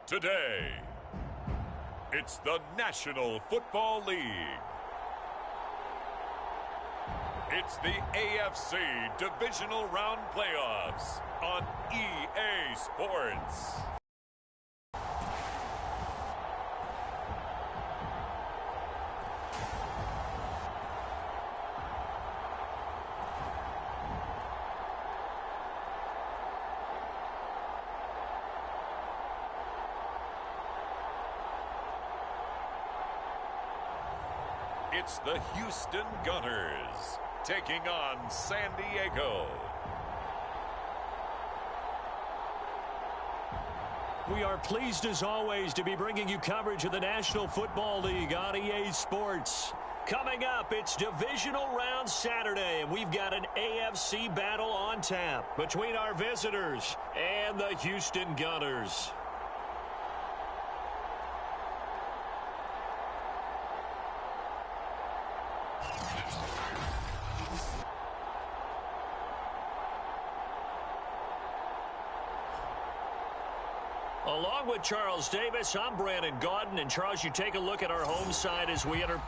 Today, it's the National Football League. It's the AFC Divisional Round Playoffs on EA Sports. It's the Houston Gunners taking on San Diego. We are pleased as always to be bringing you coverage of the National Football League on EA Sports. Coming up, it's Divisional Round Saturday, and we've got an AFC battle on tap between our visitors and the Houston Gunners. Along with Charles Davis, I'm Brandon Gaudin. And Charles, you take a look at our home side as we enter.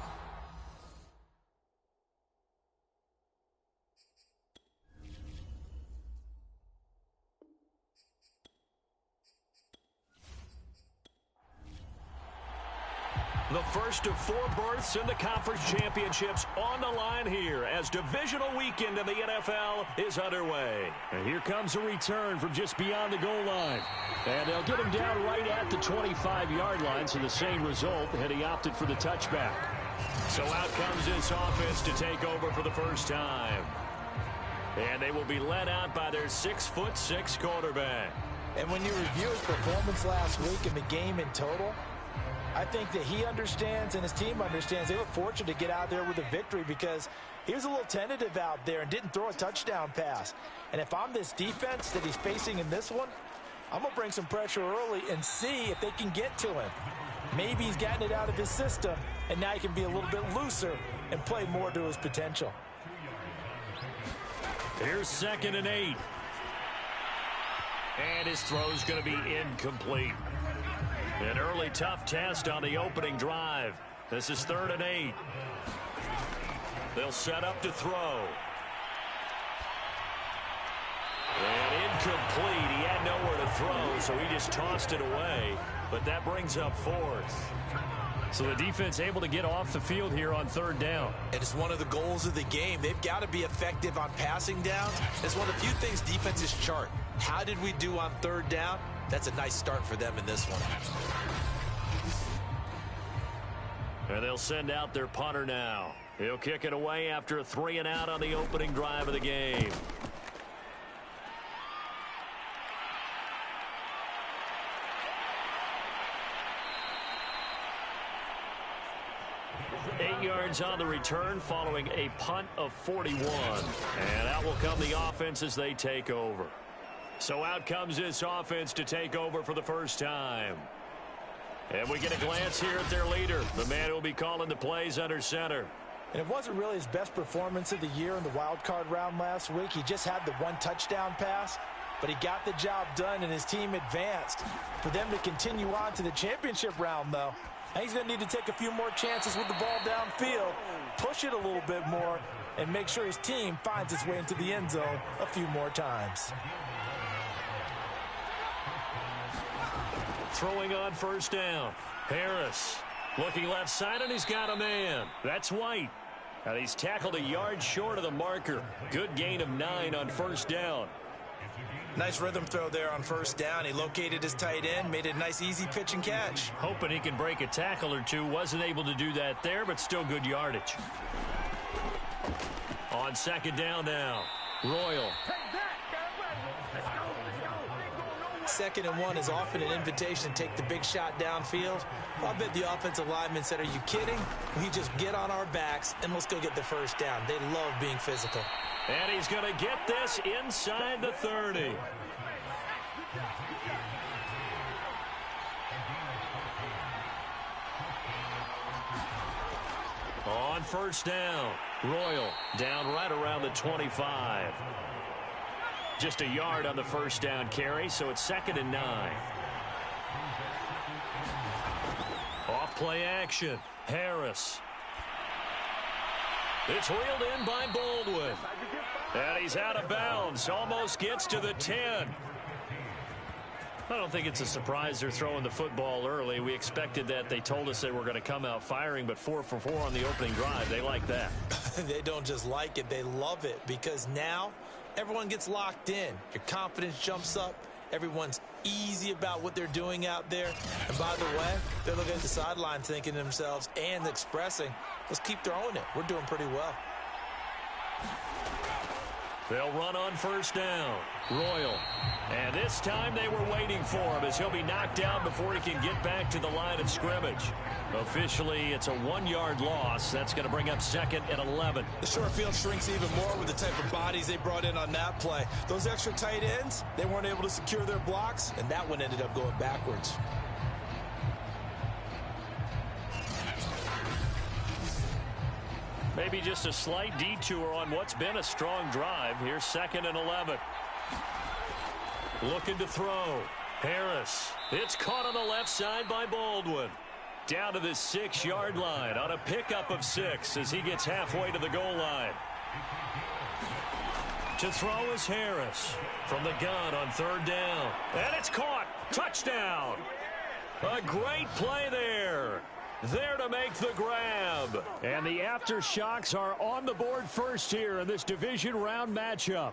The first of 4 berths in the conference championships on the line here as divisional weekend in the NFL is underway. And here comes a return from just beyond the goal line. And they'll get him down right at the 25-yard line, so the same result, and he opted for the touchback. So out comes this offense to take over for the first time. And they will be led out by their 6'6" quarterback. And when you review his performance last week in the game in total, I think that he understands and his team understands they were fortunate to get out there with a victory because he was a little tentative out there and didn't throw a touchdown pass. And if I'm this defense that he's facing in this one, I'm going to bring some pressure early and see if they can get to him. Maybe he's gotten it out of his system, and now he can be a little bit looser and play more to his potential. Here's 2nd and 8. And his throw's going to be incomplete. An early tough test on the opening drive. This is 3rd and 8. They'll set up to throw. And incomplete. He had nowhere to throw, so he just tossed it away. But that brings up 4th. So the defense able to get off the field here on 3rd down. And it's one of the goals of the game. They've got to be effective on passing downs. It's one of the few things defenses chart. How did we do on 3rd down? That's a nice start for them in this one. And they'll send out their punter now. He'll kick it away after a 3 and out on the opening drive of the game. Eight yards on the return following a punt of 41. And out will come the offense as they take over. So out comes this offense to take over for the first time. And we get a glance here at their leader, the man who will be calling the plays under center. And it wasn't really his best performance of the year in the wild card round last week. He just had the 1 touchdown pass, but he got the job done and his team advanced. For them to continue on to the championship round, though, he's going to need to take a few more chances with the ball downfield, push it a little bit more, and make sure his team finds its way into the end zone a few more times. Throwing on 1st down. Harris looking left side, and he's got a man. That's White. And he's tackled a yard short of the marker. Good gain of 9 on 1st down. Nice rhythm throw there on 1st down. He located his tight end, made it a nice easy pitch and catch. Hoping he can break a tackle or two. Wasn't able to do that there, but still good yardage. On 2nd down now. Royal. 2nd and 1 is often an invitation to take the big shot downfield. I bet the offensive lineman said, are you kidding? We just get on our backs and let's go get the 1st down. They love being physical. And he's going to get this inside the 30. On 1st down, Royal down right around the 25. Just a yard on the 1st down carry, so it's 2nd and 9. Play action. Harris. It's reeled in by Baldwin. And he's out of bounds. Almost gets to the 10. I don't think it's a surprise they're throwing the football early. We expected that. They told us they were going to come out firing, but 4 for 4 on the opening drive. They like that. They don't just like it. They love it because now everyone gets locked in. Your confidence jumps up. Everyone's easy about what they're doing out there. And by the way, they're looking at the sideline thinking to themselves and expressing, let's keep throwing it. We're doing pretty well. They'll run on first down. Royal. And this time they were waiting for him as he'll be knocked down before he can get back to the line of scrimmage. Officially, it's a 1-yard loss. That's going to bring up 2nd and 11. The short field shrinks even more with the type of bodies they brought in on that play. Those extra tight ends, they weren't able to secure their blocks, and that one ended up going backwards. Maybe just a slight detour on what's been a strong drive. Here's 2nd and 11. Looking to throw. Harris. It's caught on the left side by Baldwin. Down to the 6-yard line on a pickup of 6 as he gets halfway to the goal line. To throw is Harris from the gun on 3rd down. And it's caught. Touchdown. A great play there. There to make the grab. And the aftershocks are on the board first here in this division round matchup.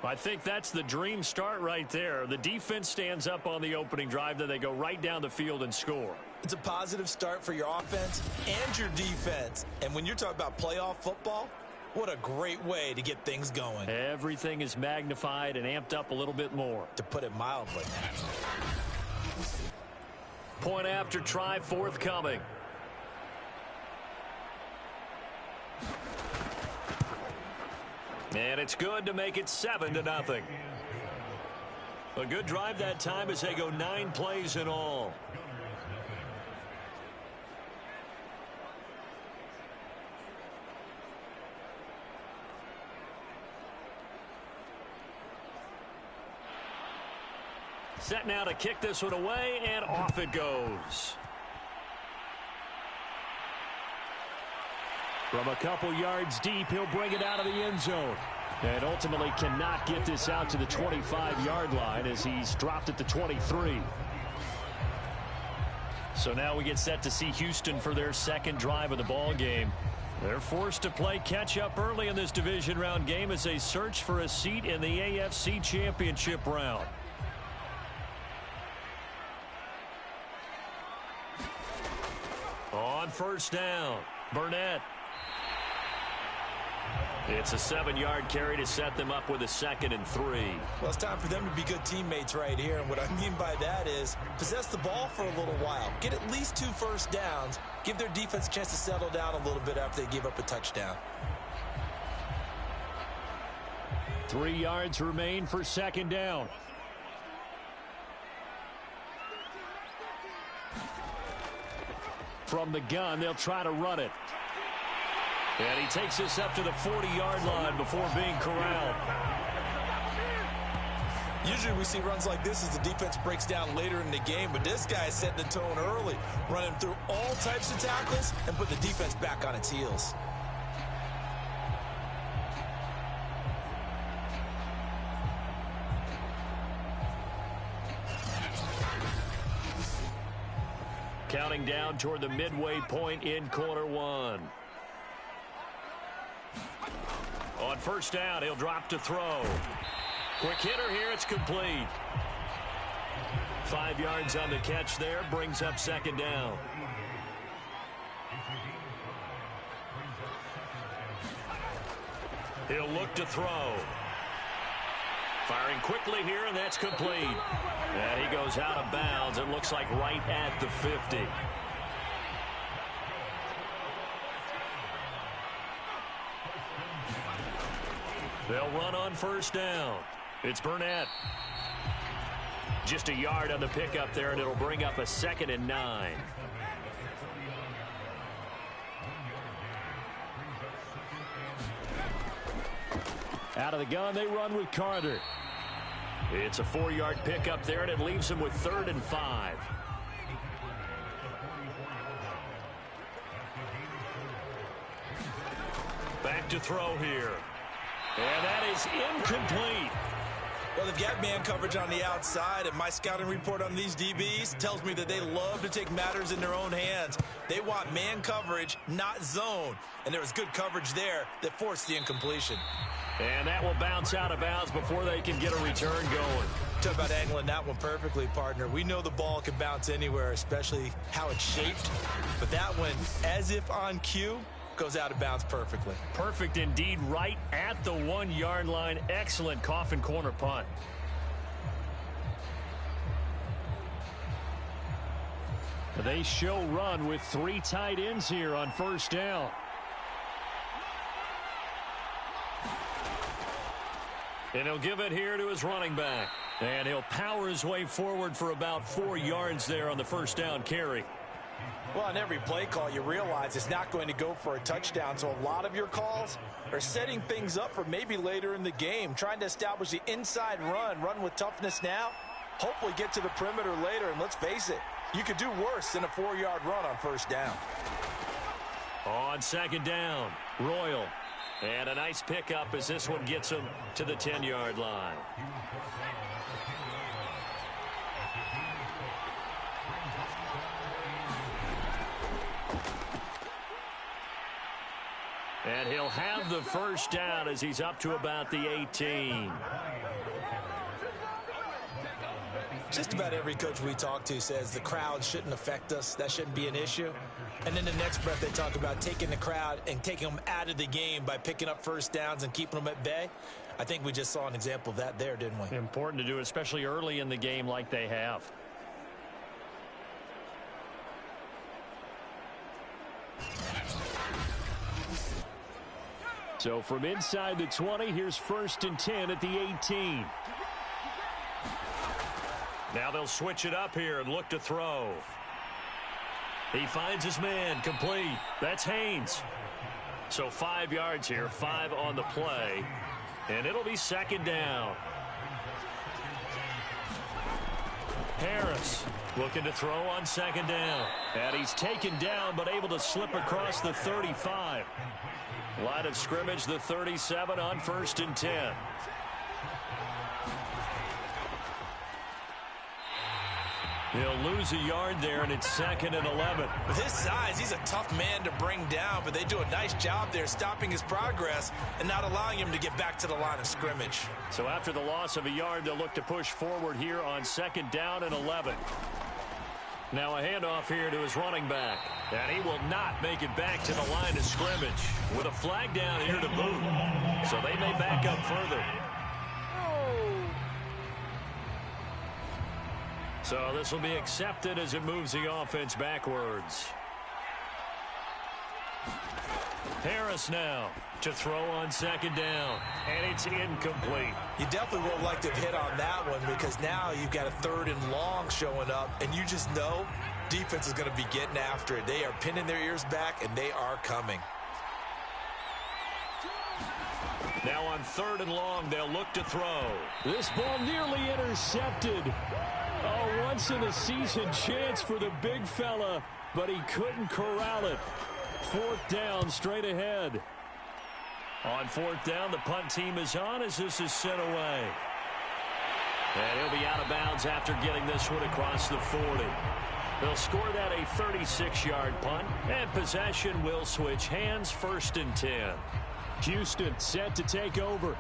I think that's the dream start right there. The defense stands up on the opening drive, then they go right down the field and score. It's a positive start for your offense and your defense. And when you're talking about playoff football, what a great way to get things going. Everything is magnified and amped up a little bit more. To put it mildly. Point after try forthcoming. And it's good to make it 7-0. A good drive that time as they go 9 plays in all. Set now to kick this one away, and off it goes. From a couple yards deep, he'll bring it out of the end zone. And ultimately cannot get this out to the 25-yard line as he's dropped at the 23. So now we get set to see Houston for their 2nd drive of the ball game. They're forced to play catch-up early in this division round game as they search for a seat in the AFC Championship round. On first down, Burnett. It's a 7-yard carry to set them up with a 2nd and 3. Well, it's time for them to be good teammates right here. And what I mean by that is possess the ball for a little while. Get at least 2 first downs. Give their defense a chance to settle down a little bit after they give up a touchdown. 3 yards remain for 2nd down. From the gun, they'll try to run it. And he takes this up to the 40-yard line before being corralled. Usually we see runs like this as the defense breaks down later in the game, but this guy is setting the tone early, running through all types of tackles and put the defense back on its heels. Counting down toward the midway point in quarter 1. On first down, he'll drop to throw. Quick hitter here, it's complete. 5 yards on the catch there, brings up 2nd down. He'll look to throw. Firing quickly here, and that's complete. And he goes out of bounds. It looks like right at the 50. They'll run on first down. It's Burnett. Just a yard on the pickup there, and it'll bring up a 2nd and 9. Out of the gun, they run with Carter. It's a 4-yard pickup there, and it leaves him with 3rd and 5. to throw here. And that is incomplete. Well, they've got man coverage on the outside, and my scouting report on these DBs tells me that they love to take matters in their own hands. They want man coverage, not zone. And there was good coverage there that forced the incompletion. And that will bounce out of bounds before they can get a return going. Talk about angling that one perfectly, partner. We know the ball can bounce anywhere, especially how it's shaped. But that one, as if on cue, goes out of bounds perfectly. Perfect indeed, right at the 1-yard line. Excellent coffin corner punt. They show run with 3 tight ends here on first down. And he'll give it here to his running back. And he'll power his way forward for about 4 yards there on the first down carry. Well, on every play call, you realize it's not going to go for a touchdown. So a lot of your calls are setting things up for maybe later in the game, trying to establish the inside run with toughness now, hopefully get to the perimeter later. And let's face it, you could do worse than a 4-yard run on first down. On second down, Royal. And a nice pickup as this one gets him to the 10-yard line. And he'll have the first down as he's up to about the 18. Just about every coach we talk to says the crowd shouldn't affect us. That shouldn't be an issue. And in the next breath, they talk about taking the crowd and taking them out of the game by picking up first downs and keeping them at bay. I think we just saw an example of that there, didn't we? Important to do, especially early in the game like they have. So from inside the 20, here's 1st and 10 at the 18. Now they'll switch it up here and look to throw. He finds his man, complete. That's Haynes. So 5 yards here, 5 on the play. And it'll be second down. Harris looking to throw on second down. And he's taken down but able to slip across the 35. Line of scrimmage, the 37 on 1st and 10. He'll lose a yard there, and it's 2nd and 11. With his size, he's a tough man to bring down, but they do a nice job there stopping his progress and not allowing him to get back to the line of scrimmage. So after the loss of a yard, they'll look to push forward here on 2nd down and 11. Now a handoff here to his running back. And he will not make it back to the line of scrimmage with a flag down here to boot. So they may back up further. So this will be accepted as it moves the offense backwards. Harris now to throw on second down. And it's incomplete. You definitely would like to have hit on that one because now you've got a 3rd and long showing up, and you just know defense is going to be getting after it. They are pinning their ears back, and they are coming. Now on 3rd and long, they'll look to throw. This ball nearly intercepted. A once-in-a-season chance for the big fella, but he couldn't corral it. 4th down, straight ahead. On 4th down, the punt team is on as this is sent away. And he'll be out of bounds after getting this one across the 40. They'll score that a 36-yard punt, and possession will switch hands, 1st and 10. Houston set to take over.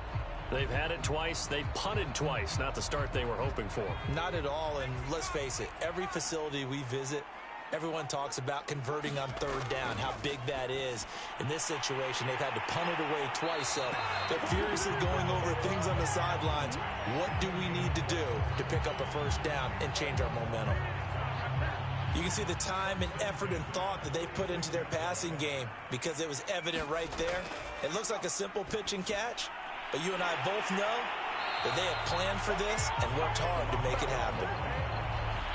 They've had it twice. They've punted twice. Not the start they were hoping for. Not at all, and let's face it, every facility we visit, everyone talks about converting on 3rd down, how big that is. In this situation, they've had to punt it away twice, so they're furiously going over things on the sidelines. What do we need to do to pick up a 1st down and change our momentum? You can see the time and effort and thought that they put into their passing game because it was evident right there. It looks like a simple pitch and catch, but you and I both know that they had planned for this and worked hard to make it happen.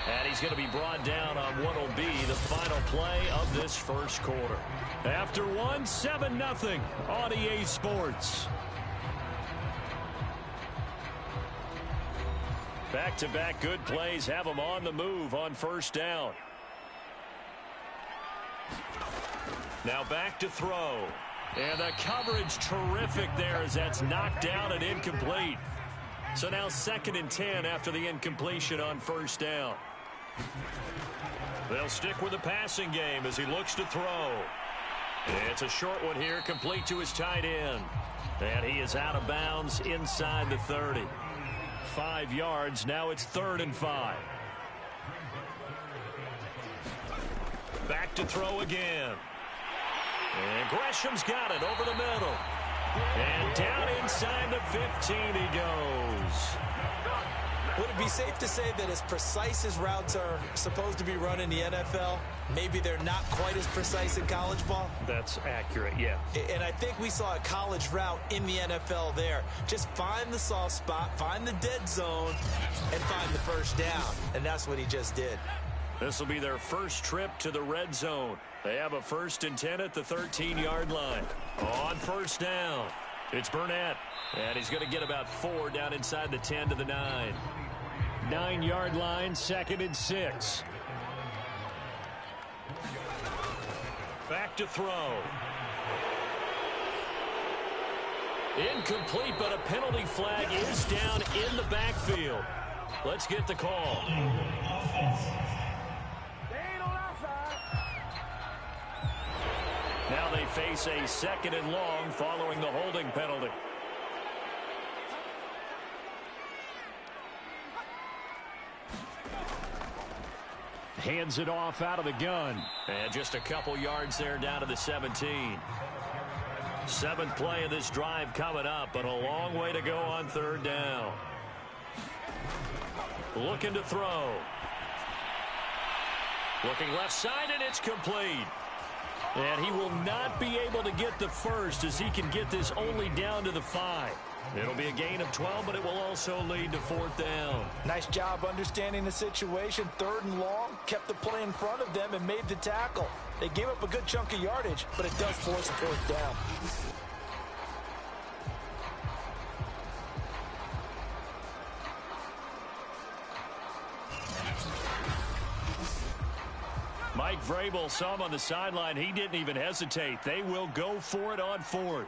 And he's going to be brought down on what will be the final play of this first quarter. After 7-0 on EA Sports. Back-to-back good plays have them on the move on 1st down. Now back to throw. And the coverage terrific there as that's knocked down and incomplete. So now 2nd and 10 after the incompletion on first down. They'll stick with the passing game as he looks to throw. It's a short one here, complete to his tight end. And he is out of bounds inside the 30. 5 yards, now it's 3rd and 5. Back to throw again. And Gresham's got it over the middle. And down inside the 15 he goes. Would it be safe to say that as precise as routes are supposed to be run in the NFL, maybe they're not quite as precise in college ball? That's accurate, yeah. And I think we saw a college route in the NFL there. Just find the soft spot, find the dead zone, and find the first down. And that's what he just did. This will be their first trip to the red zone. They have a 1st and 10 at the 13-yard line. On first down, it's Burnett. And he's going to get about 4 down inside the 10 to the 9. 9-yard line, 2nd and 6. Back to throw. Incomplete, but a penalty flag is down in the backfield. Let's get the call. Now they face a 2nd and long following the holding penalty. Hands it off out of the gun. And just a couple yards there down to the 17. 7th play of this drive coming up, but a long way to go on 3rd down. Looking to throw. Looking left side, and it's complete. And he will not be able to get the first as he can get this only down to the 5. It'll be a gain of 12, but it will also lead to 4th down. Nice job understanding the situation. 3rd and long, kept the play in front of them and made the tackle. They gave up a good chunk of yardage, but it does force a 4th down. Mike Vrabel saw him on the sideline. He didn't even hesitate. They will go for it on 4th.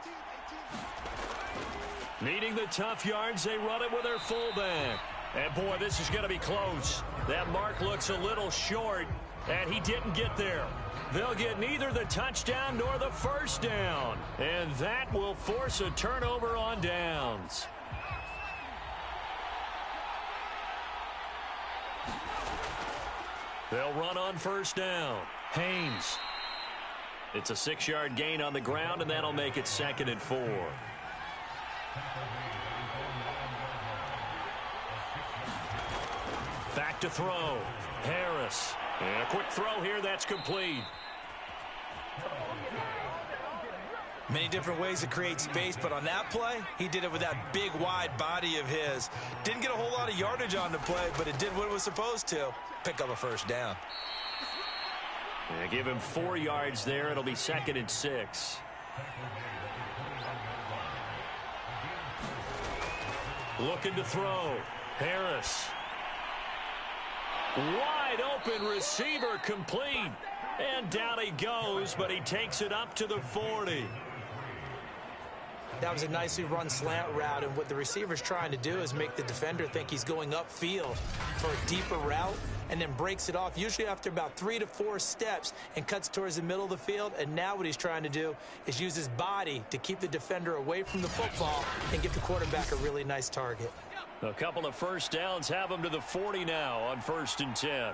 Needing the tough yards, they run it with their fullback. And, boy, this is going to be close. That mark looks a little short, and he didn't get there. They'll get neither the touchdown nor the first down. And that will force a turnover on downs. They'll run on first down. Haynes. It's a 6-yard gain on the ground, and that'll make it 2nd and 4. Back to throw. Harris. And a quick throw here. That's complete. Many different ways to create space, but on that play, he did it with that big, wide body of his. Didn't get a whole lot of yardage on the play, but it did what it was supposed to. Pick up a first down. Yeah, give him 4 yards there. It'll be 2nd and 6. Looking to throw. Harris. Wide open receiver complete. And down he goes, but he takes it up to the 40. That was a nicely run slant route, and what the receiver's trying to do is make the defender think he's going upfield for a deeper route and then breaks it off, usually after about 3 to 4 steps, and cuts towards the middle of the field. And now what he's trying to do is use his body to keep the defender away from the football and give the quarterback a really nice target. A couple of first downs have him to the 40 now on 1st and 10.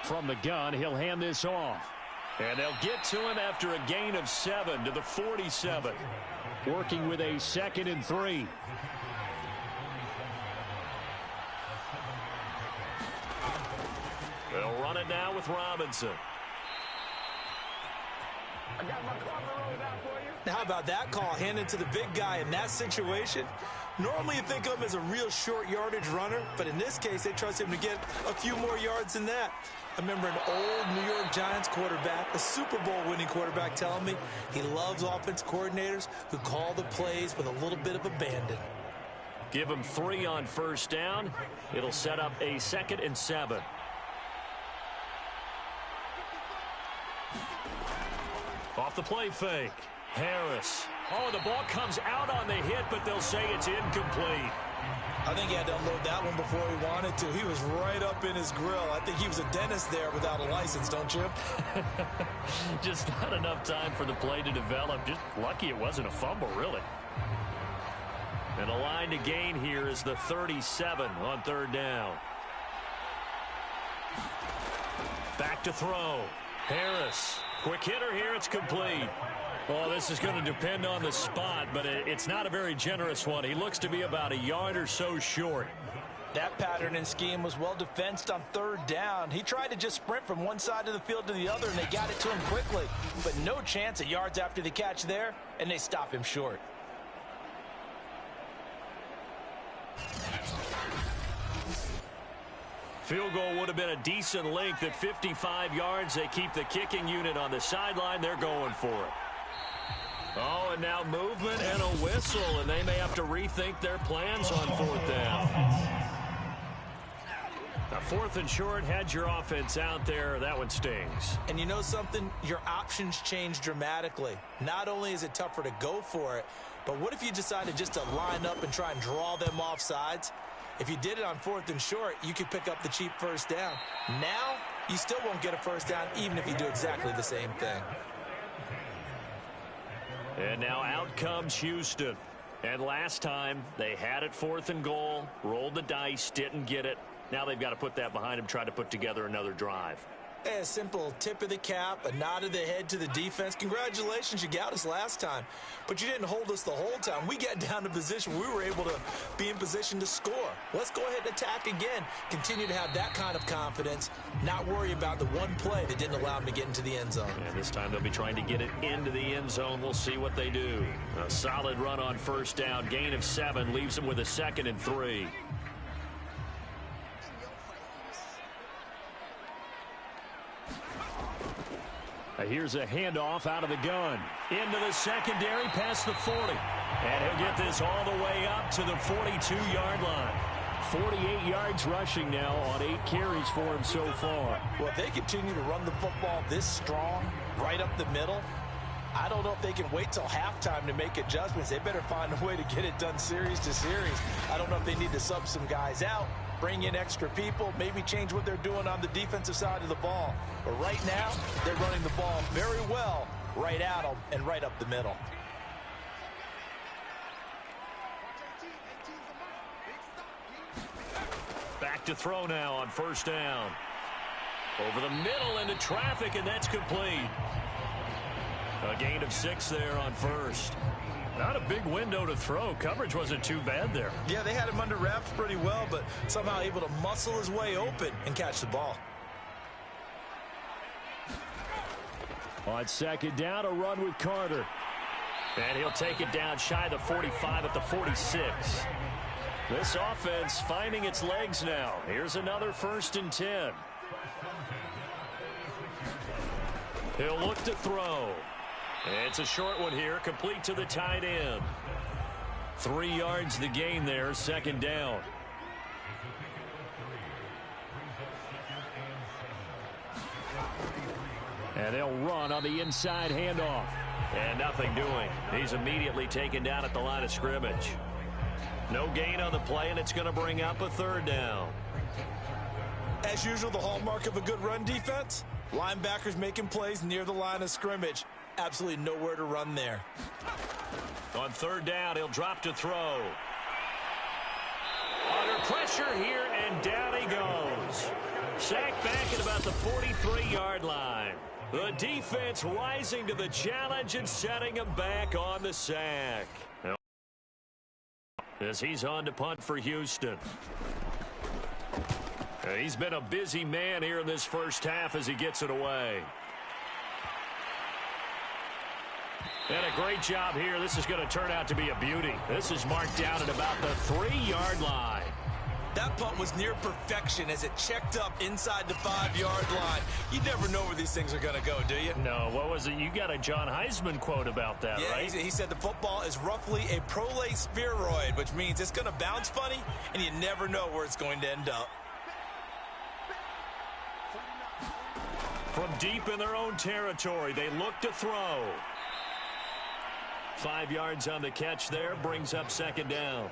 From the gun, he'll hand this off. And they'll get to him after a gain of 7 to the 47. Working with a 2nd and 3. They'll run it now with Robinson. Now, how about that call? Hand it to the big guy in that situation. Normally you think of him as a real short yardage runner, but in this case they trust him to get a few more yards than that. I remember an old New York Giants quarterback, a Super Bowl winning quarterback, telling me he loves offense coordinators who call the plays with a little bit of abandon. Give him 3 on first down. It'll set up a 2nd and 7. Off the play fake. Harris. Oh, the ball comes out on the hit, but they'll say it's incomplete. I think he had to unload that one before he wanted to. He was right up in his grill. I think he was a dentist there without a license, don't you? Just not enough time for the play to develop. Just lucky it wasn't a fumble, really. And the line to gain here is the 37 on third down. Back to throw. Harris. Quick hitter here. It's complete. Well, this is going to depend on the spot, but it's not a very generous one. He looks to be about a yard or so short. That pattern and scheme was well defensed on third down. He tried to just sprint from one side of the field to the other, and they got it to him quickly. But no chance at yards after the catch there, and they stop him short. Field goal would have been a decent length at 55 yards. They keep the kicking unit on the sideline. They're going for it. Oh, and now movement and a whistle, and they may have to rethink their plans on fourth down. Now, fourth and short, had your offense out there. That one stings. And you know something? Your options change dramatically. Not only is it tougher to go for it, but what if you decided just to line up and try and draw them off sides? If you did it on fourth and short, you could pick up the cheap first down. Now, you still won't get a first down even if you do exactly the same thing. And now out comes Houston. And last time, they had it fourth and goal, rolled the dice, didn't get it. Now they've got to put that behind them, try to put together another drive. A simple tip of the cap, a nod of the head to the defense. Congratulations, you got us last time. But you didn't hold us the whole time. We got down to position. We were able to be in position to score. Let's go ahead and attack again. Continue to have that kind of confidence. Not worry about the one play that didn't allow them to get into the end zone. And this time they'll be trying to get it into the end zone. We'll see what they do. A solid run on first down. Gain of 7 leaves them with a 2nd and 3. Here's a handoff out of the gun. Into the secondary, past the 40. And he'll get this all the way up to the 42-yard line. 48 yards rushing now on 8 carries for him so far. Well, if they continue to run the football this strong, right up the middle, I don't know if they can wait till halftime to make adjustments. They better find a way to get it done series to series. I don't know if they need to sub some guys out, bring in extra people, maybe change what they're doing on the defensive side of the ball. But right now, they're running the ball very well right at them and right up the middle. Back to throw now on first down. Over the middle into traffic, and that's complete. A gain of 6 there on first. Not a big window to throw. Coverage wasn't too bad there. Yeah, they had him under wraps pretty well, but somehow able to muscle his way open and catch the ball. On second down, a run with Carter. And he'll take it down shy of the 45 at the 46. This offense finding its legs now. Here's another 1st and 10. He'll look to throw. It's a short one here, complete to the tight end. 3 yards the gain there, 2nd down. And they'll run on the inside handoff. And nothing doing. He's immediately taken down at the line of scrimmage. No gain on the play, and it's going to bring up a 3rd down. As usual, the hallmark of a good run defense, linebackers making plays near the line of scrimmage. Absolutely nowhere to run there. On 3rd down, he'll drop to throw. Under pressure here, and down he goes. Sacked back at about the 43-yard line. The defense rising to the challenge and setting him back on the sack. As he's on to punt for Houston. He's been a busy man here in this first half as he gets it away. And a great job here. This is going to turn out to be a beauty. This is marked down at about the 3-yard line. That punt was near perfection as it checked up inside the 5-yard line. You never know where these things are going to go, do you? No, what was it? You got a John Heisman quote about that, yeah, right? He said the football is roughly a prolate spheroid, which means it's going to bounce funny, and you never know where it's going to end up. From deep in their own territory, they look to throw. 5 yards on the catch there, brings up second down.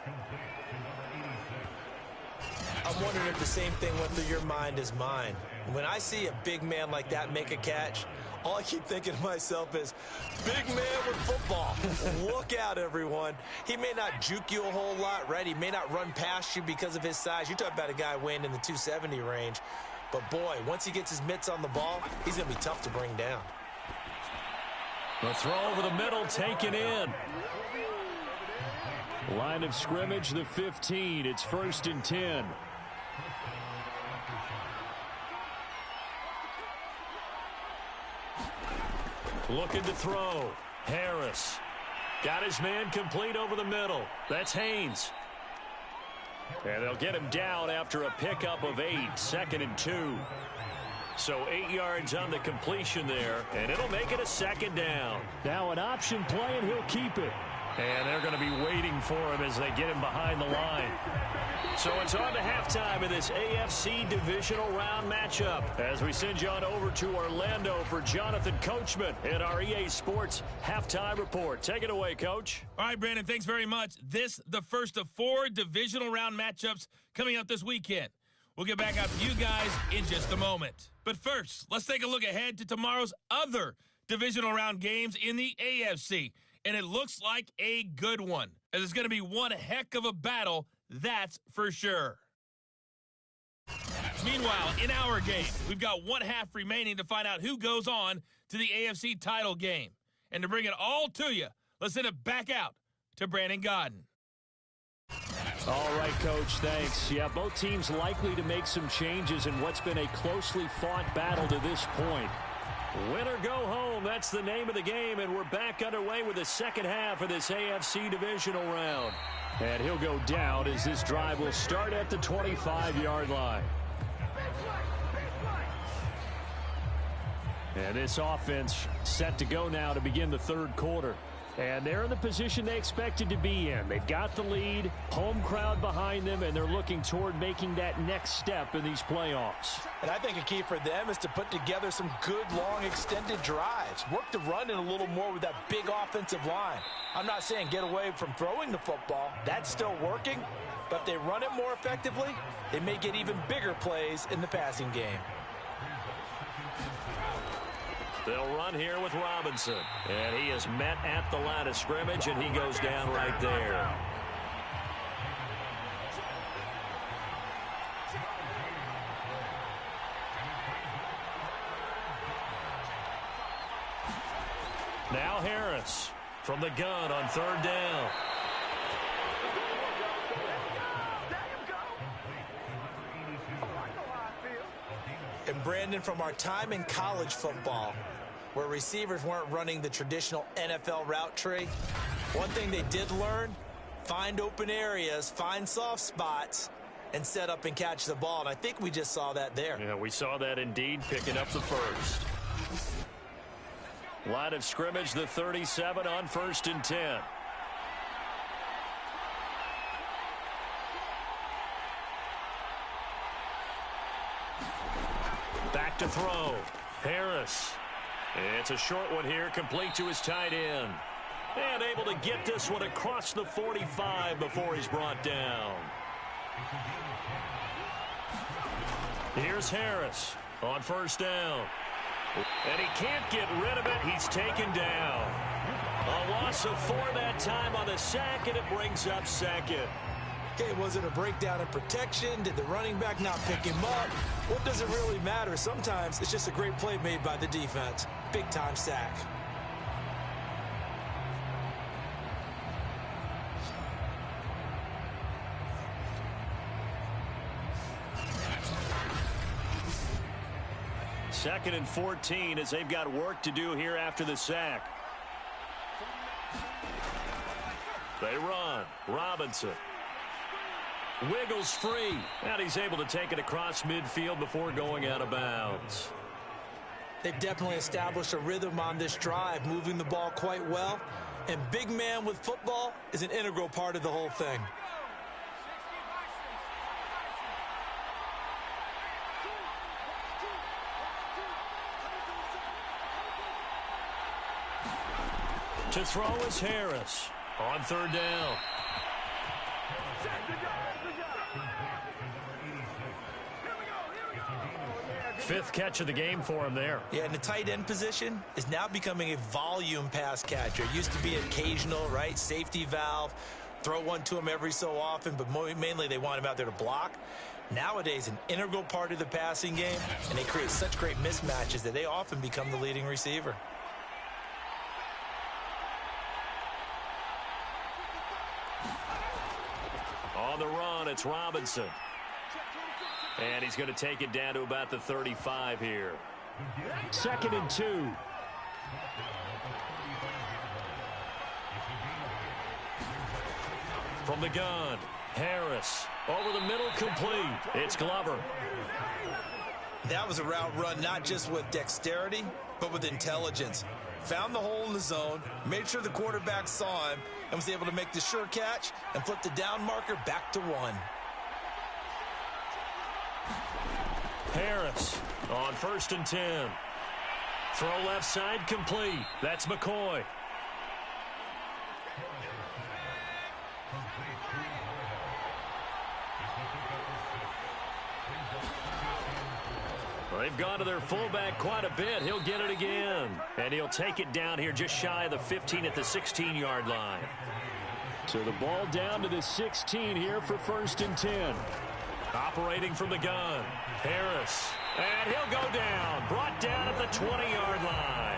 I'm wondering if the same thing went through your mind as mine. When I see a big man like that make a catch, all I keep thinking to myself is, big man with football. Look out, everyone. He may not juke you a whole lot, right? He may not run past you because of his size. You're talking about a guy weighing in the 270 range. But, boy, once he gets his mitts on the ball, he's going to be tough to bring down. The throw over the middle taken in. Line of scrimmage, the 15. It's 1st and 10. Looking to throw. Harris. Got his man complete over the middle. That's Haynes. And they'll get him down after a pickup of 8. 2nd and 2. So 8 yards on the completion there, and it'll make it a 2nd down. Now an option play, and he'll keep it. And they're going to be waiting for him as they get him behind the line. So it's on to halftime of this AFC divisional round matchup as we send you on over to Orlando for Jonathan Coachman in our EA Sports halftime report. Take it away, Coach. All right, Brandon, thanks very much. This, the first of 4 divisional round matchups coming up this weekend. We'll get back out to you guys in just a moment. But first, let's take a look ahead to tomorrow's other divisional round games in the AFC. And it looks like a good one, as it's going to be one heck of a battle, that's for sure. Meanwhile, in our game, we've got 1 half remaining to find out who goes on to the AFC title game. And to bring it all to you, let's send it back out to Brandon Godden. All right, Coach, thanks. Yeah, both teams likely to make some changes in what's been a closely fought battle to this point. Win or go home, that's the name of the game, and we're back underway with the second half of this AFC divisional round. And he'll go down as this drive will start at the 25-yard line. And this offense set to go now to begin the third quarter. And they're in the position they expected to be in. They've got the lead, home crowd behind them, and they're looking toward making that next step in these playoffs. And I think a key for them is to put together some good, long, extended drives. Work the run in a little more with that big offensive line. I'm not saying get away from throwing the football. That's still working. But if they run it more effectively, they may get even bigger plays in the passing game. They'll run here with Robinson. And he is met at the line of scrimmage, and he goes down right there. Now Harris from the gun on 3rd down. And Brandon, from our time in college football, where receivers weren't running the traditional NFL route tree, one thing they did learn, find open areas, find soft spots, and set up and catch the ball. And I think we just saw that there. Yeah, we saw that indeed, picking up the first. Line of scrimmage, the 37 on 1st and 10. Back to throw. Harris. It's a short one here, complete to his tight end. And able to get this one across the 45 before he's brought down. Here's Harris on 1st down. And he can't get rid of it. He's taken down. A loss of 4 that time on the sack, and it brings up 2nd. Okay, was it a breakdown in protection? Did the running back not pick him up? What does it really matter? Sometimes it's just a great play made by the defense. Big-time sack. Second and 14 as they've got work to do here after the sack. They run. Robinson. Wiggles free. And he's able to take it across midfield before going out of bounds. They've definitely established a rhythm on this drive, moving the ball quite well. And big man with football is an integral part of the whole thing. To throw is Harris on third down. Fifth catch of the game for him there. Yeah, and the tight end position is now becoming a volume pass catcher. It used to be occasional, right? Safety valve. Throw one to him every so often, but mainly they want him out there to block. Nowadays, an integral part of the passing game, and they create such great mismatches that they often become the leading receiver. On the run, it's Robinson. And he's going to take it down to about the 35 here. 2nd and 2. From the gun, Harris. Over the middle, complete. It's Glover. That was a route run not just with dexterity, but with intelligence. Found the hole in the zone, made sure the quarterback saw him, and was able to make the sure catch and flip the down marker back to 1. Harris on 1st and 10. Throw left side, complete. That's McCoy. They've gone to their fullback quite a bit. He'll get it again. And he'll take it down here just shy of the 15 at the 16-yard line. So the ball down to the 16 here for 1st and 10. Operating from the gun, Harris. And he'll go down. Brought down at the 20-yard line.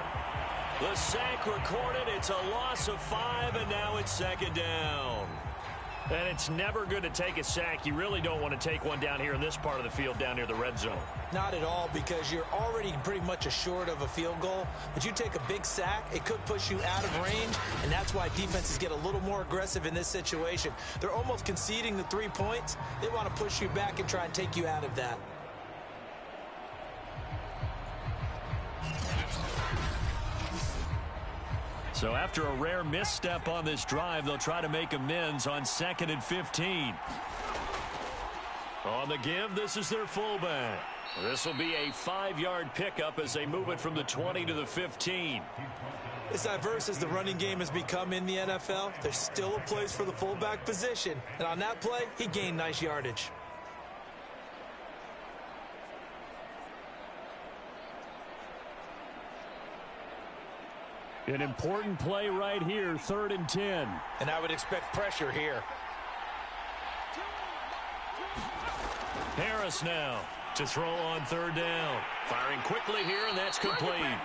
The sack recorded. It's a loss of 5, and now it's 2nd down. And it's never good to take a sack. You really don't want to take one down here in this part of the field down near the red zone. Not at all, because you're already pretty much assured of a field goal. But you take a big sack, it could push you out of range, and that's why defenses get a little more aggressive in this situation. They're almost conceding the 3 points. They want to push you back and try and take you out of that. So after a rare misstep on this drive, they'll try to make amends on 2nd and 15. On the give, this is their fullback. This will be a 5-yard pickup as they move it from the 20 to the 15. As diverse as the running game has become in the NFL, there's still a place for the fullback position. And on that play, he gained nice yardage. An important play right here, 3rd and 10. And I would expect pressure here. Harris now to throw on 3rd down. Firing quickly here, and that's complete.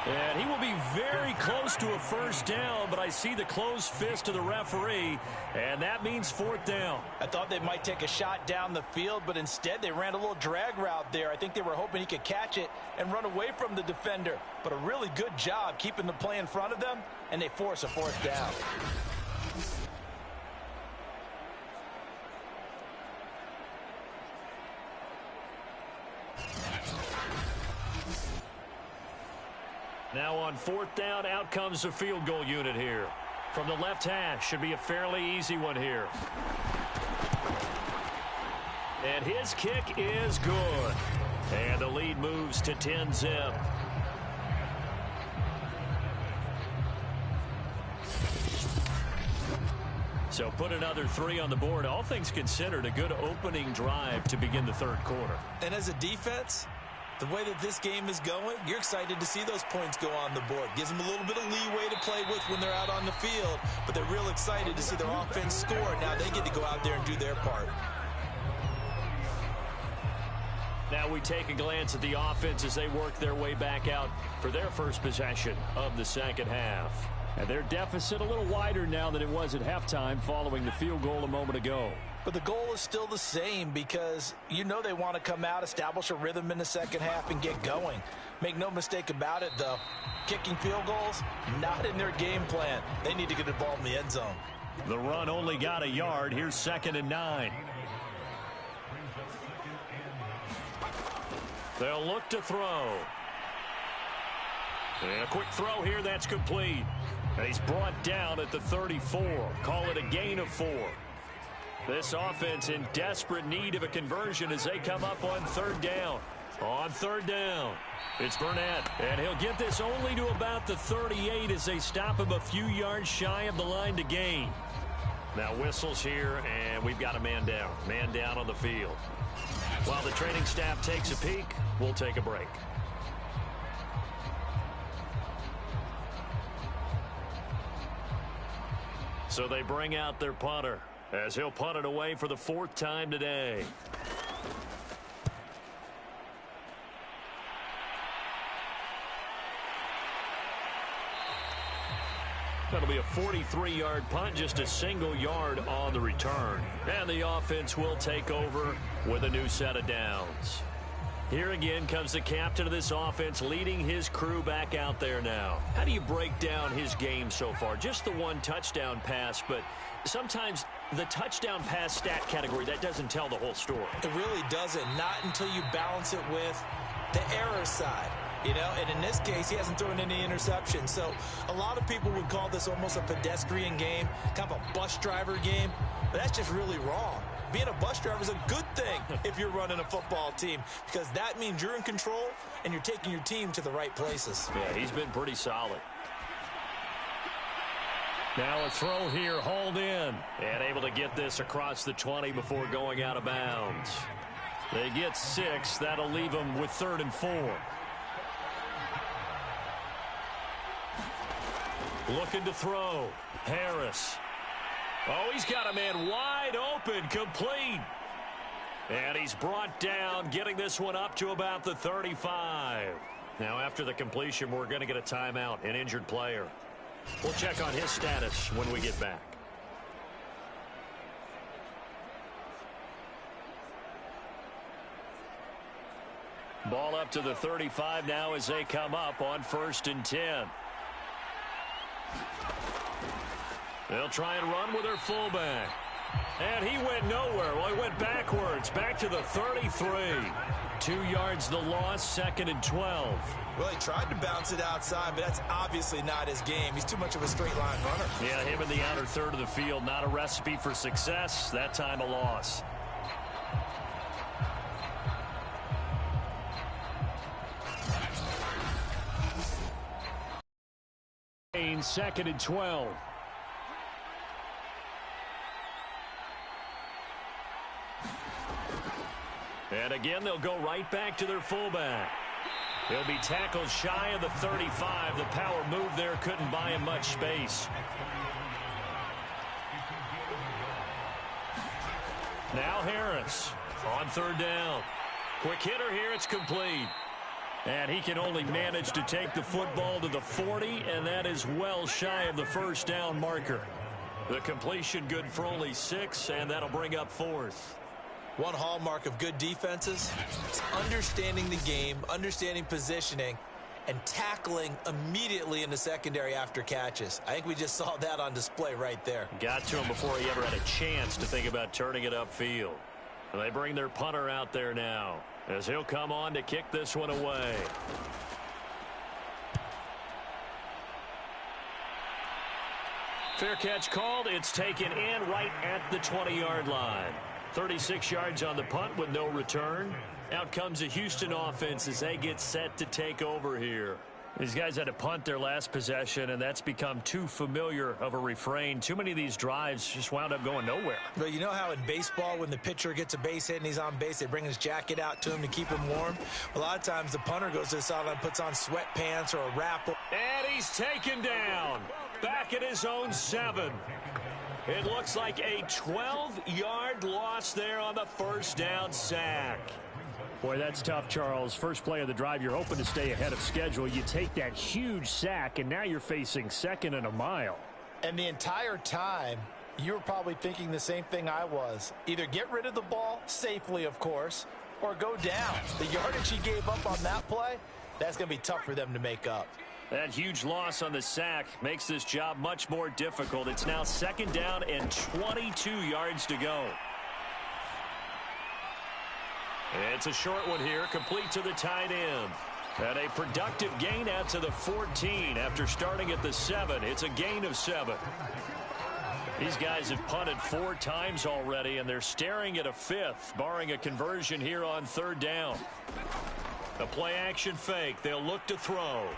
And he will be very close to a 1st down, but I see the closed fist of the referee, and that means 4th down. I thought they might take a shot down the field, but instead they ran a little drag route there. I think they were hoping he could catch it and run away from the defender. But a really good job keeping the play in front of them, and they force a 4th down. Now on 4th down, out comes the field goal unit here. From the left hash, should be a fairly easy one here. And his kick is good. And the lead moves to 10-zip. So put another 3 on the board. All things considered, a good opening drive to begin the 3rd quarter. And as a defense, the way that this game is going, you're excited to see those points go on the board. Gives them a little bit of leeway to play with when they're out on the field, but they're real excited to see their offense score. Now they get to go out there and do their part. Now we take a glance at the offense as they work their way back out for their first possession of the 2nd half. And their deficit a little wider now than it was at halftime following the field goal a moment ago. But the goal is still the same, because you know they want to come out, establish a rhythm in the 2nd half, and get going. Make no mistake about it, though. Kicking field goals, not in their game plan. They need to get the ball in the end zone. The run only got a yard. Here's 2nd and 9. They'll look to throw. And a quick throw here, that's complete. And he's brought down at the 34. Call it a gain of 4. This offense in desperate need of a conversion as they come up on 3rd down. On third down, it's Burnett, and he'll get this only to about the 38 as they stop him a few yards shy of the line to gain. Now whistles here, and we've got a man down. Man down on the field. While the training staff takes a peek, we'll take a break. So they bring out their punter as he'll punt it away for the 4th time today. That'll be a 43-yard punt, just a single yard on the return. And the offense will take over with a new set of downs. Here again comes the captain of this offense leading his crew back out there now. How do you break down his game so far? Just the one touchdown pass, but sometimes the touchdown pass stat category, that doesn't tell the whole story. It really doesn't, not until you balance it with the error side. You know, and in this case, he hasn't thrown any interceptions. So a lot of people would call this almost a pedestrian game, kind of a bus driver game. But that's just really wrong. Being a bus driver is a good thing if you're running a football team, because that means you're in control and you're taking your team to the right places. Yeah, he's been pretty solid. Now a throw here, hauled in, and able to get this across the 20 before going out of bounds. They get 6. That'll leave them with 3rd and 4. Looking to throw. Harris. Oh, he's got a man wide open, complete. And he's brought down, getting this one up to about the 35. Now, after the completion, we're going to get a timeout, an injured player. We'll check on his status when we get back. Ball up to the 35 now as they come up on 1st and 10. They'll try and run with their fullback. And he went nowhere. Well, he went backwards, back to the 33. 2 yards the loss, 2nd and 12. Well, he tried to bounce it outside, but that's obviously not his game. He's too much of a straight-line runner. Yeah, him in the outer third of the field, not a recipe for success. That time a loss. Second and 12. And again, they'll go right back to their fullback. He'll be tackled shy of the 35. The power move there couldn't buy him much space. Now Harris on 3rd down. Quick hitter here, it's complete. And he can only manage to take the football to the 40, and that is well shy of the 1st down marker. The completion good for only 6, and that'll bring up 4th. One hallmark of good defenses is understanding the game, understanding positioning, and tackling immediately in the secondary after catches. I think we just saw that on display right there. Got to him before he ever had a chance to think about turning it upfield. And they bring their punter out there now, as he'll come on to kick this one away. Fair catch called. It's taken in right at the 20-yard line. 36 yards on the punt with no return. Out comes the Houston offense as they get set to take over here. These guys had to punt their last possession, and that's become too familiar of a refrain. Too many of these drives just wound up going nowhere. But you know how in baseball, when the pitcher gets a base hit and he's on base, they bring his jacket out to him to keep him warm? A lot of times the punter goes to the sideline, puts on sweatpants or a wrap. And he's taken down. Back at his own 7. It looks like a 12-yard loss there on the 1st down sack. Boy, that's tough, Charles. First play of the drive, you're hoping to stay ahead of schedule. You take that huge sack, and now you're facing 2nd and a mile. And the entire time, you were probably thinking the same thing I was. Either get rid of the ball, safely, of course, or go down. The yardage he gave up on that play, that's going to be tough for them to make up. That huge loss on the sack makes this job much more difficult. It's now 2nd down and 22 yards to go. It's a short one here, complete to the tight end. And a productive gain out to the 14 after starting at the 7. It's a gain of 7. These guys have punted 4 times already, and they're staring at a 5th, barring a conversion here on 3rd down. A play-action fake. They'll look to throw.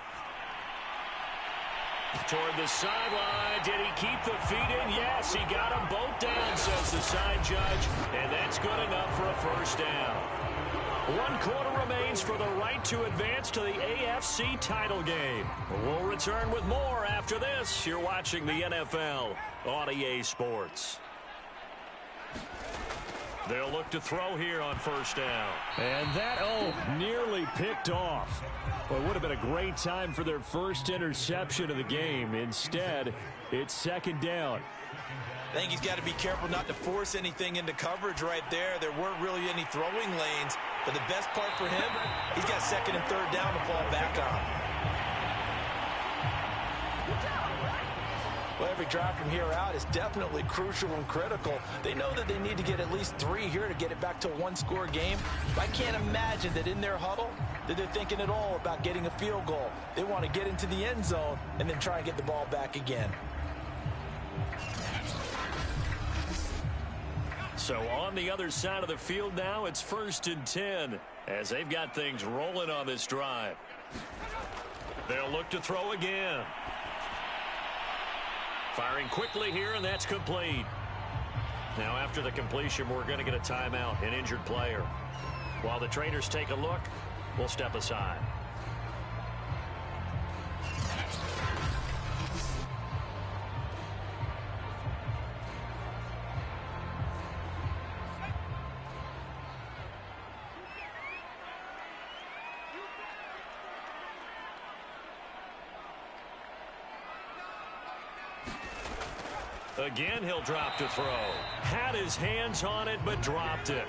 Toward the sideline. Did he keep the feet in? Yes, he got them both down, says the side judge, and that's good enough for a 1st down. 1 quarter remains for the right to advance to the AFC title game. We'll return with more after this. You're watching the NFL on EA Sports. They'll look to throw here on 1st down. And that, nearly picked off. Well, it would have been a great time for their first interception of the game. Instead, it's 2nd down. I think he's got to be careful not to force anything into coverage right there. There weren't really any throwing lanes. But the best part for him, he's got 2nd and 3rd down to fall back on. Well, every drive from here out is definitely crucial and critical. They know that they need to get at least 3 here to get it back to a 1-score game. But I can't imagine that in their huddle that they're thinking at all about getting a field goal. They want to get into the end zone and then try and get the ball back again. So on the other side of the field now, it's 1st and 10 as they've got things rolling on this drive. They'll look to throw again. Firing quickly here, and that's complete. Now after the completion, we're going to get a timeout, an injured player. While the trainers take a look, we'll step aside. Again, he'll drop to throw. Had his hands on it, but dropped it.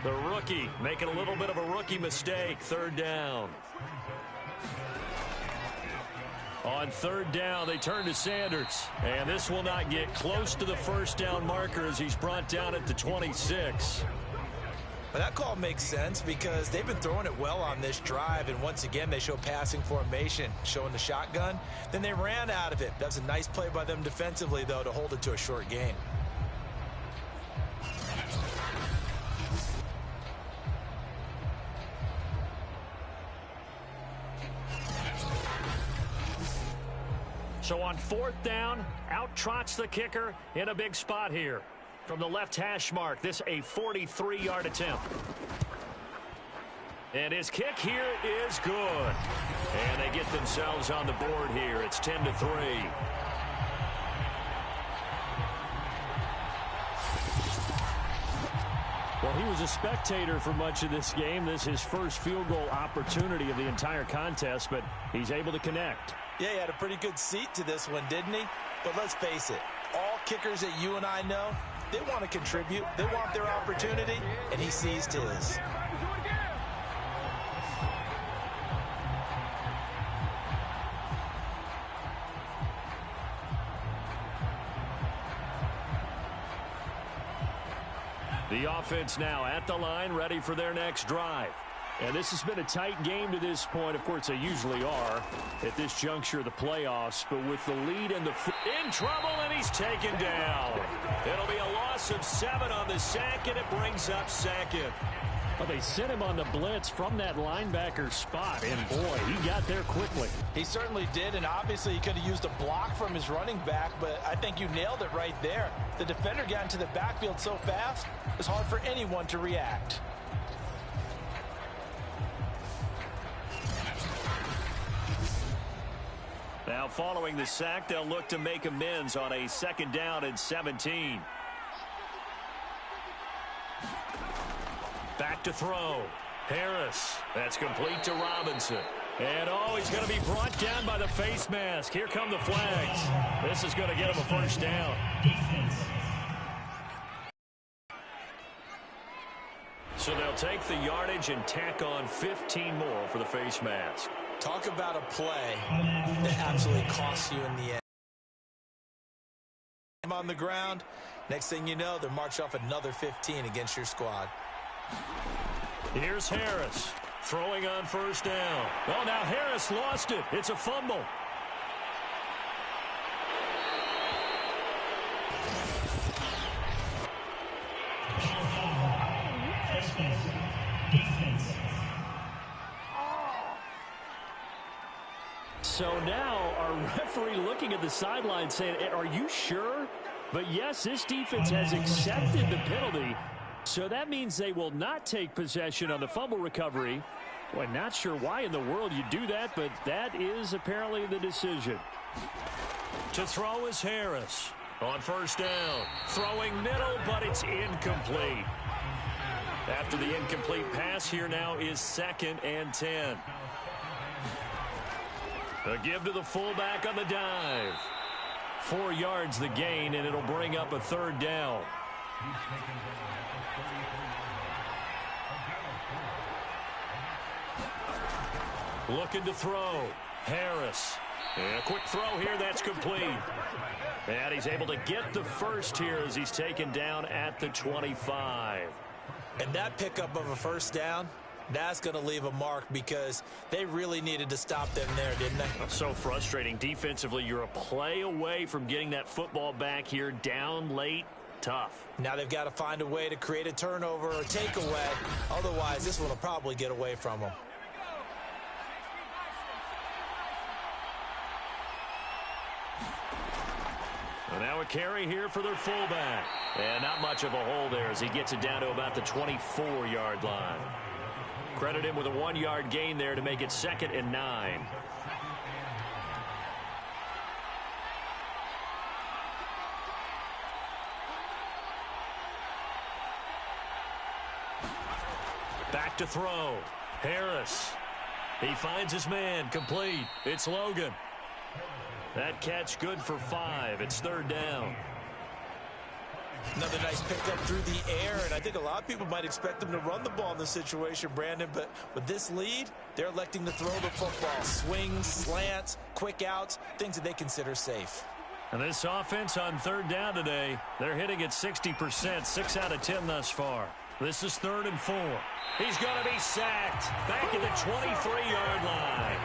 The rookie making a little bit of a rookie mistake. 3rd down. On 3rd down, they turn to Sanders. And this will not get close to the 1st down marker as he's brought down at the 26. But that call makes sense because they've been throwing it well on this drive, and once again they show passing formation, showing the shotgun. Then they ran out of it. That's a nice play by them defensively, though, to hold it to a short gain. So on 4th down, out trots the kicker in a big spot here. From the left hash mark, this a 43-yard attempt. And his kick here is good. And they get themselves on the board here. It's 10-3. Well, he was a spectator for much of this game. This is his first field goal opportunity of the entire contest, but he's able to connect. Yeah, he had a pretty good seat to this one, didn't he? But let's face it, all kickers that you and I know, they want to contribute. They want their opportunity, and he seized his. The offense now at the line, ready for their next drive. And this has been a tight game to this point. Of course, they usually are at this juncture of the playoffs. But with the lead and the in trouble, and he's taken down. It'll be a loss of 7 on the sack, and it brings up 2nd. Well, they sent him on the blitz from that linebacker spot, and boy, he got there quickly. He certainly did, and obviously he could have used a block from his running back, but I think you nailed it right there. The defender got into the backfield so fast, it's hard for anyone to react. Now following the sack, they'll look to make amends on a 2nd down and 17. Back to throw. Harris. That's complete to Robinson. And, he's going to be brought down by the face mask. Here come the flags. This is going to get him a 1st down. So they'll take the yardage and tack on 15 more for the face mask. Talk about a play that absolutely costs you in the end. On the ground, next thing you know, they're marching off another 15 against your squad. Here's Harris throwing on 1st down. Oh, now Harris lost it. It's a fumble. So now our referee looking at the sideline saying, are you sure? But yes, this defense has accepted the penalty. So that means they will not take possession on the fumble recovery. Well, not sure why in the world you do that, but that is apparently the decision. To throw is Harris. On first down. Throwing middle, but it's incomplete. After the incomplete pass, here now is 2nd and 10. A give to the fullback on the dive. 4 yards the gain, and it'll bring up a 3rd down. Looking to throw. Harris. And a quick throw here, that's complete. And he's able to get the first here as he's taken down at the 25. And that pickup of a first down, that's going to leave a mark because they really needed to stop them there, didn't they? So frustrating. Defensively, you're a play away from getting that football back here down late. Tough. Now they've got to find a way to create a turnover or takeaway. Otherwise, this one will probably get away from them. And now a carry here for their fullback. And not much of a hole there as he gets it down to about the 24-yard line. Credit him with a 1-yard gain there to make it 2nd and 9. Back to throw. Harris. He finds his man. Complete. It's Logan. That catch good for 5. It's 3rd down. Another nice pickup through the air, and I think a lot of people might expect them to run the ball in this situation, Brandon, but with this lead, they're electing to throw the football. Swings, slants, quick outs, things that they consider safe. And this offense on 3rd down today, they're hitting at 60%, 6 out of 10 thus far. This is 3rd and 4. He's going to be sacked back at the 23-yard line.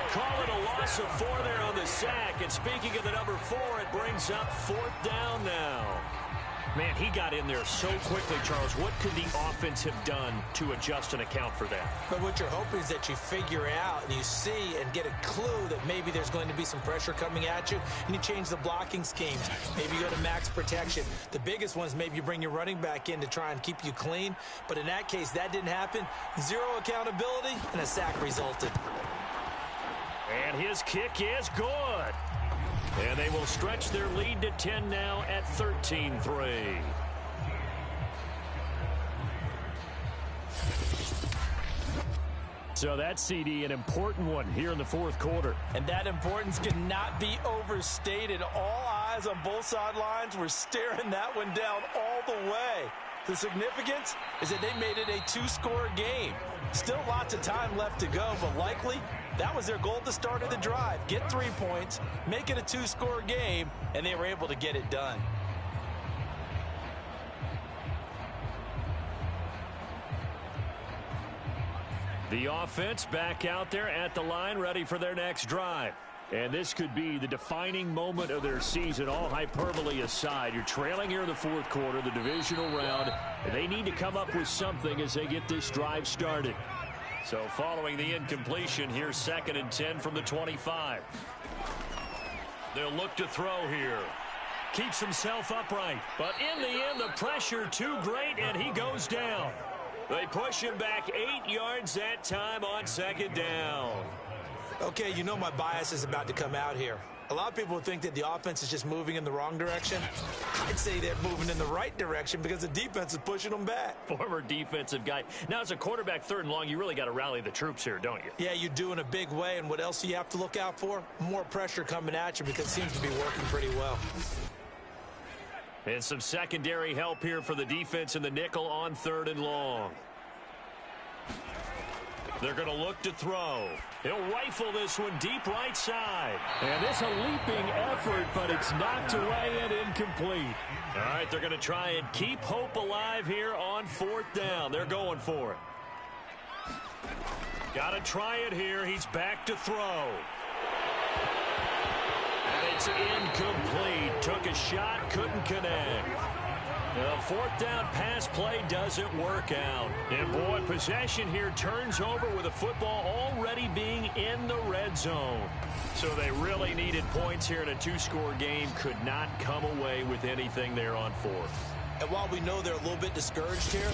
Call it a loss of 4 there on the sack. And speaking of the number 4, it brings up 4th down now. Man, he got in there so quickly, Charles. What could the offense have done to adjust and account for that? But what you're hoping is that you figure out and you see and get a clue that maybe there's going to be some pressure coming at you, and you change the blocking schemes. Maybe you go to max protection. The biggest one is maybe you bring your running back in to try and keep you clean. But in that case, that didn't happen. 0 accountability, and a sack resulted. And his kick is good. And they will stretch their lead to 10 now at 13-3. So that CD, an important one here in the 4th quarter. And that importance cannot be overstated. All eyes on both sidelines were staring that one down all the way. The significance is that they made it a 2-score game. Still lots of time left to go, but likely that was their goal at the start of the drive. Get 3 points, make it a 2-score game, and they were able to get it done. The offense back out there at the line, ready for their next drive. And this could be the defining moment of their season, all hyperbole aside. You're trailing here in the 4th quarter, the divisional round, and they need to come up with something as they get this drive started. So following the incompletion, here's 2nd and 10 from the 25. They'll look to throw here. Keeps himself upright. But in the end, the pressure too great, and he goes down. They push him back 8 yards that time on 2nd down. Okay, you know my bias is about to come out here. A lot of people think that the offense is just moving in the wrong direction. I'd say they're moving in the right direction because the defense is pushing them back. Former defensive guy. Now, as a quarterback 3rd and long, you really got to rally the troops here, don't you? Yeah, you do in a big way. And what else do you have to look out for? More pressure coming at you because it seems to be working pretty well. And some secondary help here for the defense in the nickel on 3rd and long. They're going to look to throw. He'll rifle this one deep right side. And it's a leaping effort, but it's knocked away and incomplete. All right, they're going to try and keep hope alive here on 4th down. They're going for it. Got to try it here. He's back to throw. And it's incomplete. Took a shot, couldn't connect. The fourth down pass play doesn't work out. And, boy, possession here turns over with the football already being in the red zone. So they really needed points here in a two-score game. Could not come away with anything there on fourth. And while we know they're a little bit discouraged here,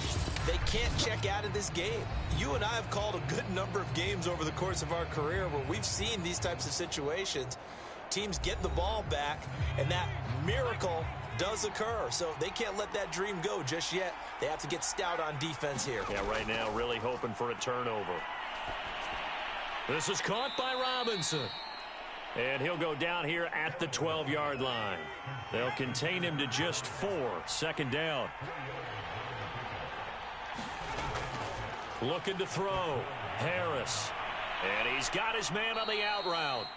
they can't check out of this game. You and I have called a good number of games over the course of our career where we've seen these types of situations. Teams get the ball back, and that miracle does occur. So they can't let that dream go just yet. They have to get stout on defense here. Yeah, right now really hoping for a turnover. This is caught by Robinson. And he'll go down here at the 12-yard line. They'll contain him to just 4. Second down. Looking to throw. Harris. And he's got his man on the out route.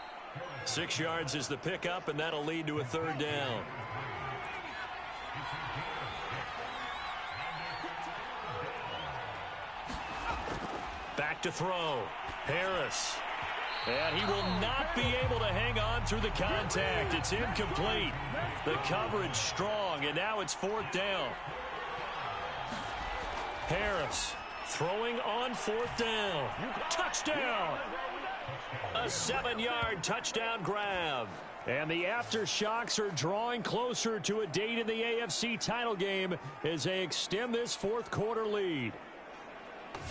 6 yards is the pickup, and that'll lead to a third down. Back to throw. Harris. And he will not be able to hang on through the contact. It's incomplete. The coverage strong, and now it's fourth down. Harris throwing on fourth down. Touchdown! A 7-yard touchdown grab. And the aftershocks are drawing closer to a date in the AFC title game as they extend this fourth quarter lead.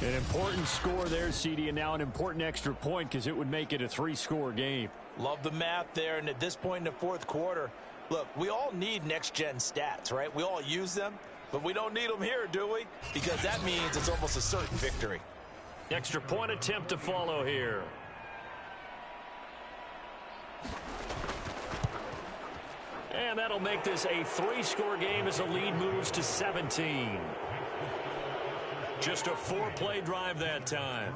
An important score there, CD, and now an important extra point because it would make it a 3-score game. Love the math there, and at this point in the fourth quarter, look, we all need next-gen stats, right? We all use them, but we don't need them here, do we? Because that means it's almost a certain victory. Extra point attempt to follow here. And that'll make this a 3-score game as the lead moves to 17. Just a 4-play drive that time.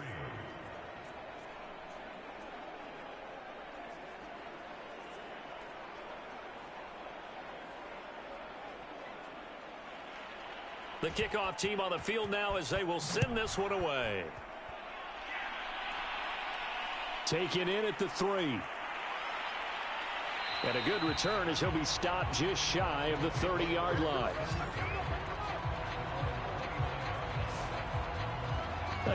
The kickoff team on the field now as they will send this one away. Taken in at the 3. And a good return as he'll be stopped just shy of the 30-yard line.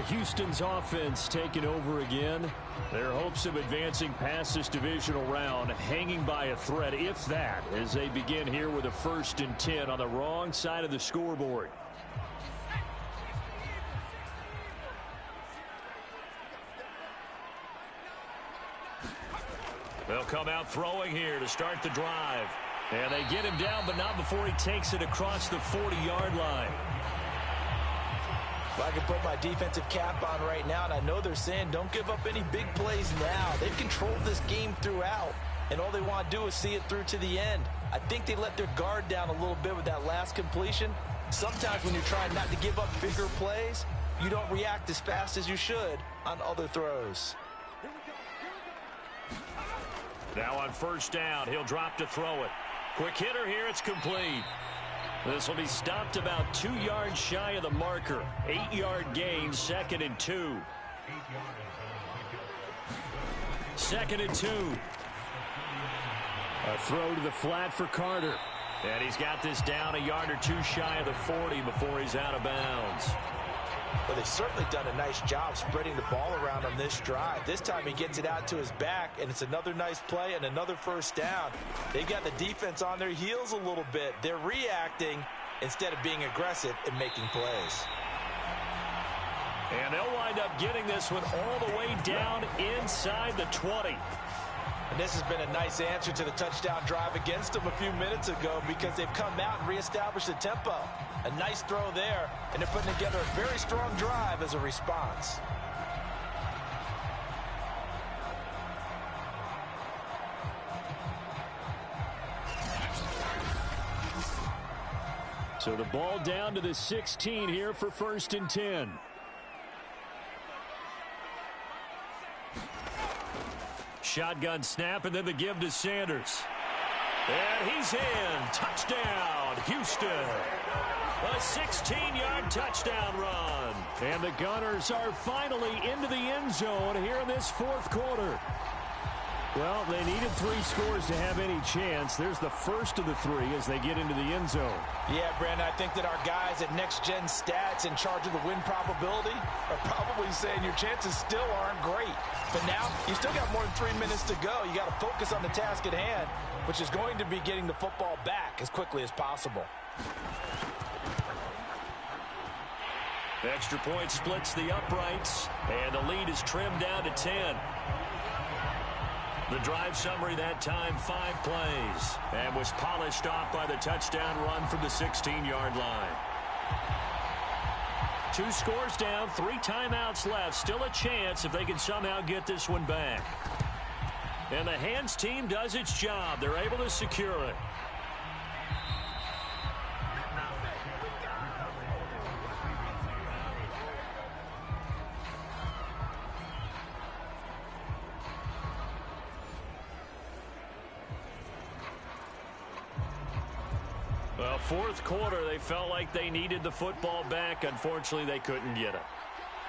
Houston's offense taking over again. Their hopes of advancing past this divisional round hanging by a thread, if that, as they begin here with a 1st and 10 on the wrong side of the scoreboard. They'll come out throwing here to start the drive. And they get him down, but not before he takes it across the 40-yard line. Well, I can put my defensive cap on right now, and I know they're saying don't give up any big plays now. They've controlled this game throughout, and all they want to do is see it through to the end. I think they let their guard down a little bit with that last completion. Sometimes when you're trying not to give up bigger plays, you don't react as fast as you should on other throws. Now on 1st down, he'll drop to throw it. Quick hitter here, it's complete. This will be stopped about 2 yards shy of the marker. 8-yard gain, 2nd and 2. 2nd and 2. A throw to the flat for Carter. And he's got this down a yard or 2 shy of the 40 before he's out of bounds. Well, they've certainly done a nice job spreading the ball around on this drive. This time he gets it out to his back, and it's another nice play and another 1st down. They've got the defense on their heels a little bit. They're reacting instead of being aggressive and making plays. And they'll wind up getting this one all the way down inside the 20. And this has been a nice answer to the touchdown drive against them a few minutes ago because they've come out and reestablished the tempo. A nice throw there, and they're putting together a very strong drive as a response. So the ball down to the 16 here for 1st and 10. Shotgun snap, and then the give to Sanders. And he's in. Touchdown, Houston. A 16-yard touchdown run. And the Gunners are finally into the end zone here in this 4th quarter. Well, they needed 3 scores to have any chance. There's the first of the 3 as they get into the end zone. Yeah, Brandon, I think that our guys at Next Gen Stats in charge of the win probability are probably saying your chances still aren't great. But now, you still got more than 3 minutes to go. You got to focus on the task at hand, which is going to be getting the football back as quickly as possible. Extra point splits the uprights, and the lead is trimmed down to 10. The drive summary that time, 5 plays, and was polished off by the touchdown run from the 16-yard line. 2 scores down, 3 timeouts left. Still a chance if they can somehow get this one back. And the hands team does its job. They're able to secure it. Well, fourth quarter, they felt like they needed the football back. Unfortunately, they couldn't get it.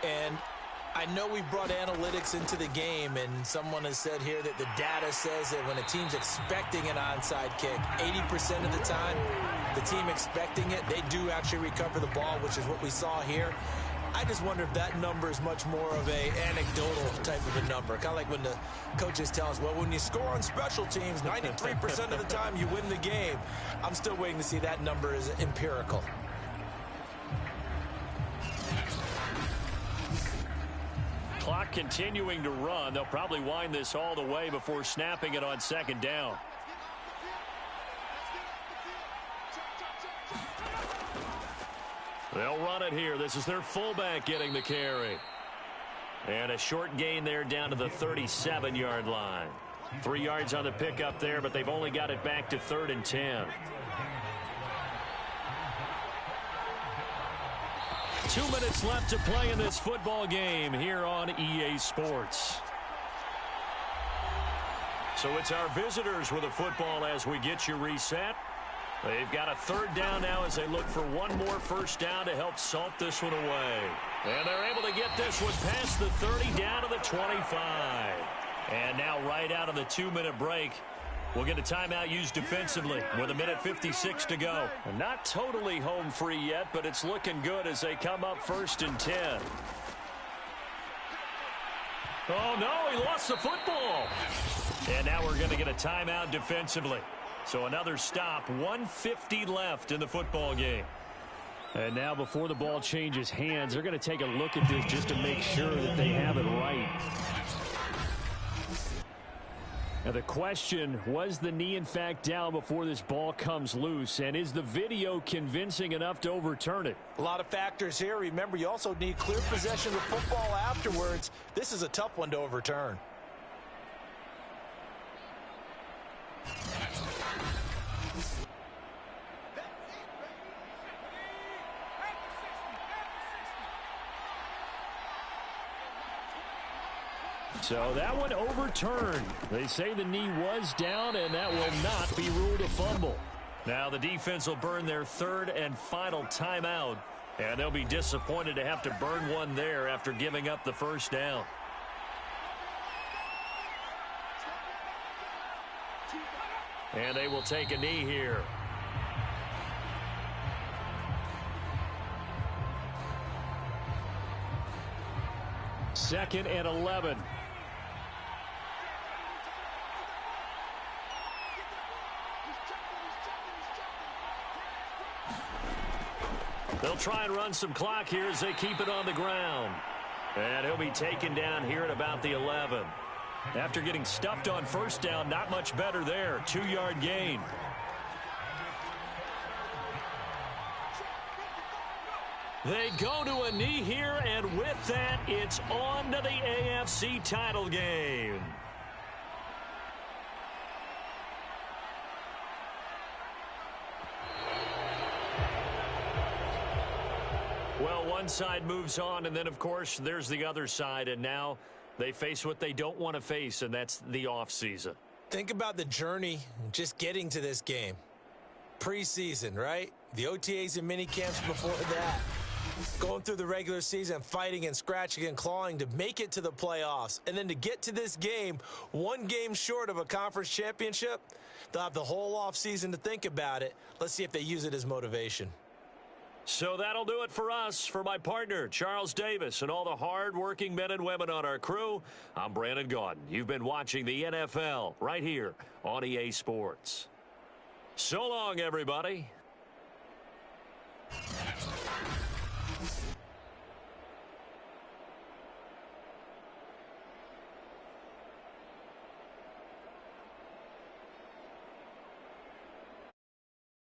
And I know we brought analytics into the game, and someone has said here that the data says that when a team's expecting an onside kick, 80% of the time, the team expecting it, they do actually recover the ball, which is what we saw here. I just wonder if that number is much more of a anecdotal type of a number. Kind of like when the coaches tell us, well, when you score on special teams, 93% of the time you win the game. I'm still waiting to see that number is empirical. Clock continuing to run. They'll probably wind this all the way before snapping it on second down. They'll run it here. This is their fullback getting the carry. And a short gain there down to the 37-yard line. 3 yards on the pickup there, but they've only got it back to 3rd and 10. 2 minutes left to play in this football game here on EA Sports. So it's our visitors with a football as we get you reset. They've got a 3rd down now as they look for one more first down to help salt this one away. And they're able to get this one past the 30 down to the 25. And now right out of the 2-minute break, we'll get a timeout used defensively with 1:56 to go. And not totally home free yet, but it's looking good as they come up 1st and 10. Oh, no, he lost the football. And now we're going to get a timeout defensively. So another stop, 1:50 left in the football game. And now before the ball changes hands, they're going to take a look at this just to make sure that they have it right. Now the question, was the knee in fact down before this ball comes loose? And is the video convincing enough to overturn it? A lot of factors here. Remember, you also need clear possession of the football afterwards. This is a tough one to overturn. So that one overturned. They say the knee was down, and that will not be ruled a fumble. Now the defense will burn their 3rd and final timeout, and they'll be disappointed to have to burn one there after giving up the first down. And they will take a knee here. Second and 11. They'll try and run some clock here as they keep it on the ground. And he'll be taken down here at about the 11. After getting stuffed on first down, not much better there. 2-yard gain. They go to a knee here, and with that, it's on to the AFC title game. Well, one side moves on, and then, of course, there's the other side, and now they face what they don't want to face, and that's the offseason. Think about the journey just getting to this game. Preseason, right? The OTAs and mini camps before that. Going through the regular season, fighting and scratching and clawing to make it to the playoffs. And then to get to this game, one game short of a conference championship, they'll have the whole offseason to think about it. Let's see if they use it as motivation. So that'll do it for us. For my partner, Charles Davis, and all the hard-working men and women on our crew, I'm Brandon Gaudin. You've been watching the NFL right here on EA Sports. So long, everybody.